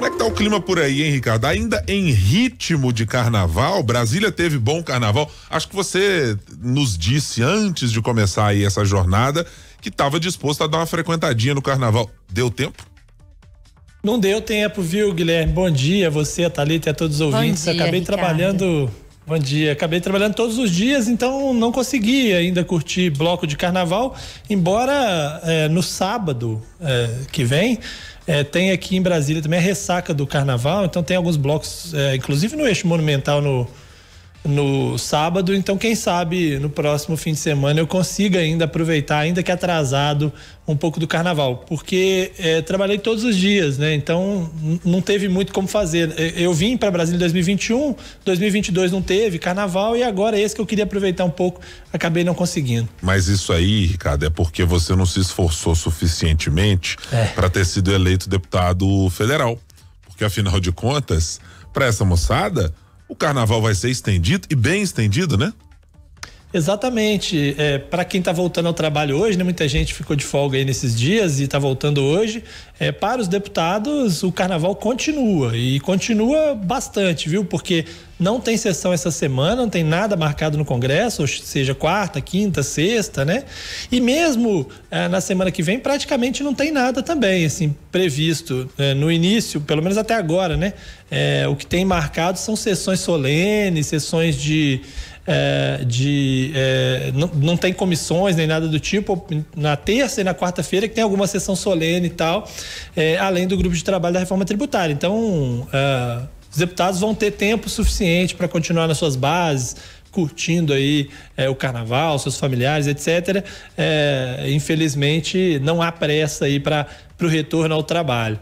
Como é que tá o clima por aí, hein, Ricardo? Ainda em ritmo de carnaval, Brasília teve bom carnaval. Acho que você nos disse antes de começar aí essa jornada que estava disposto a dar uma frequentadinha no carnaval. Deu tempo? Não deu tempo, viu, Guilherme? Bom dia, você, a Thalita e a todos os ouvintes. Bom dia, Acabei Ricardo. trabalhando. Bom dia, acabei trabalhando todos os dias, então não consegui ainda curtir bloco de carnaval, embora no sábado que vem tem aqui em Brasília também a ressaca do carnaval, então tem alguns blocos, inclusive no Eixo Monumental no sábado, então quem sabe no próximo fim de semana eu consiga ainda aproveitar, ainda que atrasado, um pouco do carnaval, porque trabalhei todos os dias, né? Então não teve muito como fazer. Eu vim para Brasília em 2021, 2022 não teve carnaval e agora esse que eu queria aproveitar um pouco, acabei não conseguindo. Mas isso aí, Ricardo, é porque você não se esforçou suficientemente para ter sido eleito deputado federal, porque afinal de contas, para essa moçada, o carnaval vai ser estendido e bem estendido, né? Exatamente. Para quem está voltando ao trabalho hoje, né? Muita gente ficou de folga aí nesses dias e está voltando hoje. Para os deputados, o carnaval continua e continua bastante, viu? Porque não tem sessão essa semana, não tem nada marcado no Congresso, ou seja, quarta, quinta, sexta, né? E mesmo na semana que vem, praticamente não tem nada também, assim, previsto no início, pelo menos até agora, né? O que tem marcado são sessões solenes, sessões não tem comissões nem nada do tipo, na terça e na quarta-feira que tem alguma sessão solene e tal, além do grupo de trabalho da reforma tributária. Então, os deputados vão ter tempo suficiente para continuar nas suas bases, curtindo aí o carnaval, seus familiares, etc. Infelizmente, não há pressa aí para o retorno ao trabalho.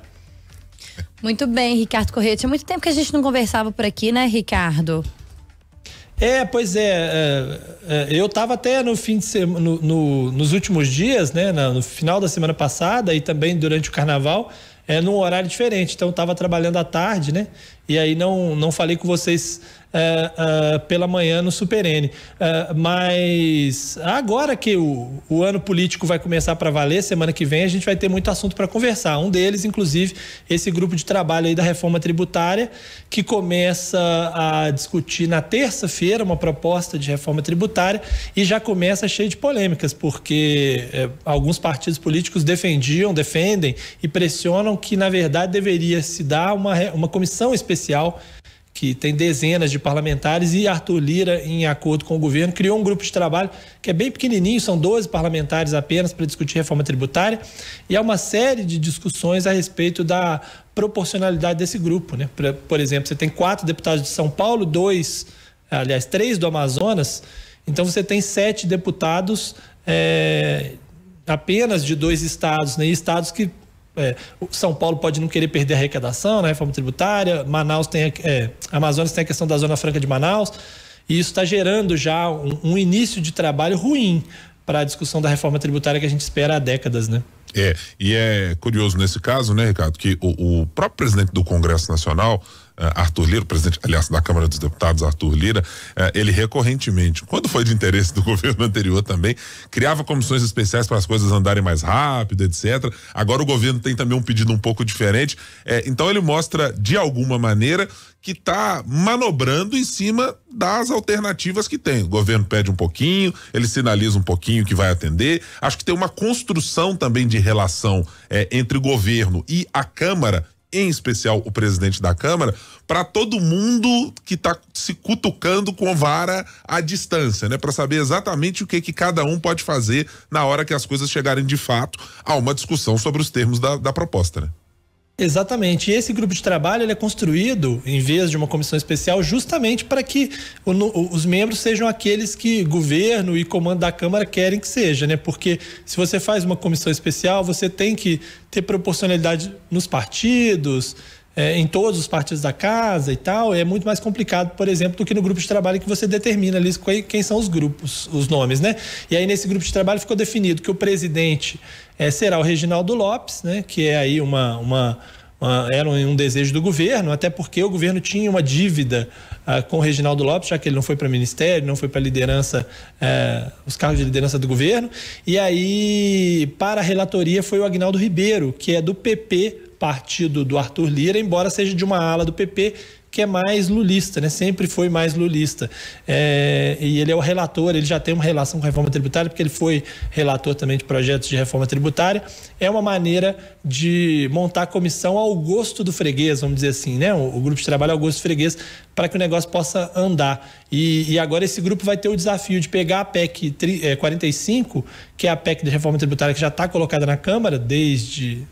Muito bem, Ricardo Corrêa. Tinha muito tempo que a gente não conversava por aqui, né, Ricardo? Pois eu estava até no fim de semana, nos últimos dias, né, no final da semana passada e também durante o carnaval, num horário diferente. Então eu estava trabalhando à tarde, né? E aí não falei com vocês pela manhã no Super N. Mas agora que o ano político vai começar para valer, semana que vem a gente vai ter muito assunto para conversar. Um deles, inclusive, esse grupo de trabalho aí da reforma tributária, que começa a discutir na terça-feira uma proposta de reforma tributária e já começa cheio de polêmicas, porque alguns partidos políticos defendem e pressionam que, na verdade, deveria se dar uma comissão especial que tem dezenas de parlamentares e Arthur Lira, em acordo com o governo, criou um grupo de trabalho que é bem pequenininho, são 12 parlamentares apenas para discutir reforma tributária e há uma série de discussões a respeito da proporcionalidade desse grupo, né? Por exemplo, você tem 4 deputados de São Paulo, 3 do Amazonas, então você tem 7 deputados apenas de 2 estados, né? E estados que São Paulo pode não querer perder a arrecadação na reforma tributária, Amazonas tem a questão da Zona Franca de Manaus, e isso está gerando já um início de trabalho ruim para a discussão da reforma tributária que a gente espera há décadas, né? E é curioso nesse caso, né, Ricardo, que o próprio presidente do Congresso Nacional, Arthur Lira, o presidente, aliás, da Câmara dos Deputados, Arthur Lira, ele recorrentemente, quando foi de interesse do governo anterior também, criava comissões especiais para as coisas andarem mais rápido, etc. Agora o governo tem também um pedido um pouco diferente, então ele mostra de alguma maneira que está manobrando em cima das alternativas que tem. O governo pede um pouquinho, ele sinaliza um pouquinho que vai atender. Acho que tem uma construção também de relação entre o governo e a Câmara, em especial o presidente da Câmara, para todo mundo que está se cutucando com vara à distância, né? Para saber exatamente o que cada um pode fazer na hora que as coisas chegarem de fato a uma discussão sobre os termos da proposta, né? Exatamente. E esse grupo de trabalho ele é construído, em vez de uma comissão especial, justamente para que os membros sejam aqueles que governo e comando da Câmara querem que seja, né? Porque se você faz uma comissão especial, você tem que ter proporcionalidade nos partidos, em todos os partidos da casa e tal. É muito mais complicado, por exemplo, do que no grupo de trabalho que você determina ali quem são os grupos, os nomes, né? E aí nesse grupo de trabalho ficou definido que o presidente será o Reginaldo Lopes, né? Que é aí era um desejo do governo, até porque o governo tinha uma dívida com o Reginaldo Lopes, já que ele não foi para ministério, não foi para liderança, os cargos de liderança do governo. E aí, para a relatoria, foi o Aguinaldo Ribeiro, que é do PP, partido do Arthur Lira, embora seja de uma ala do PP que é mais lulista, né? Sempre foi mais lulista. E ele é o relator, ele já tem uma relação com a reforma tributária, porque ele foi relator também de projetos de reforma tributária. É uma maneira de montar a comissão ao gosto do freguês, vamos dizer assim, né? O grupo de trabalho ao gosto do freguês, para que o negócio possa andar. E agora esse grupo vai ter o desafio de pegar a PEC 45, que é a PEC de reforma tributária que já está colocada na Câmara, desde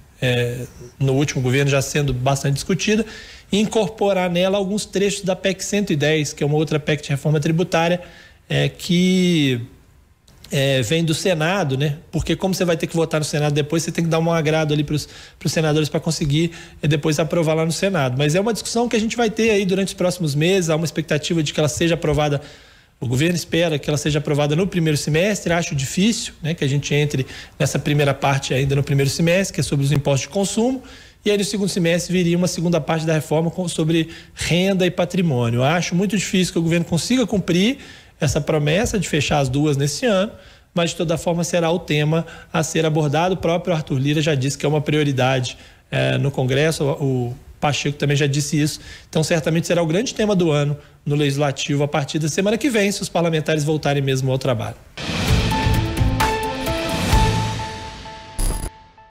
no último governo já sendo bastante discutida, e incorporar nela alguns trechos da PEC 110, que é uma outra PEC de reforma tributária, que vem do Senado, né? Porque como você vai ter que votar no Senado depois, você tem que dar um agrado ali para os senadores para conseguir depois aprovar lá no Senado. Mas é uma discussão que a gente vai ter aí durante os próximos meses, há uma expectativa de que ela seja aprovada. O governo espera que ela seja aprovada no primeiro semestre. Acho difícil, né, que a gente entre nessa primeira parte ainda no primeiro semestre, que é sobre os impostos de consumo. E aí no segundo semestre viria uma segunda parte da reforma sobre renda e patrimônio. Eu acho muito difícil que o governo consiga cumprir essa promessa de fechar as duas nesse ano, mas de toda forma será o tema a ser abordado. O próprio Arthur Lira já disse que é uma prioridade no Congresso, o Pacheco também já disse isso. Então certamente será o grande tema do ano no Legislativo a partir da semana que vem, se os parlamentares voltarem mesmo ao trabalho.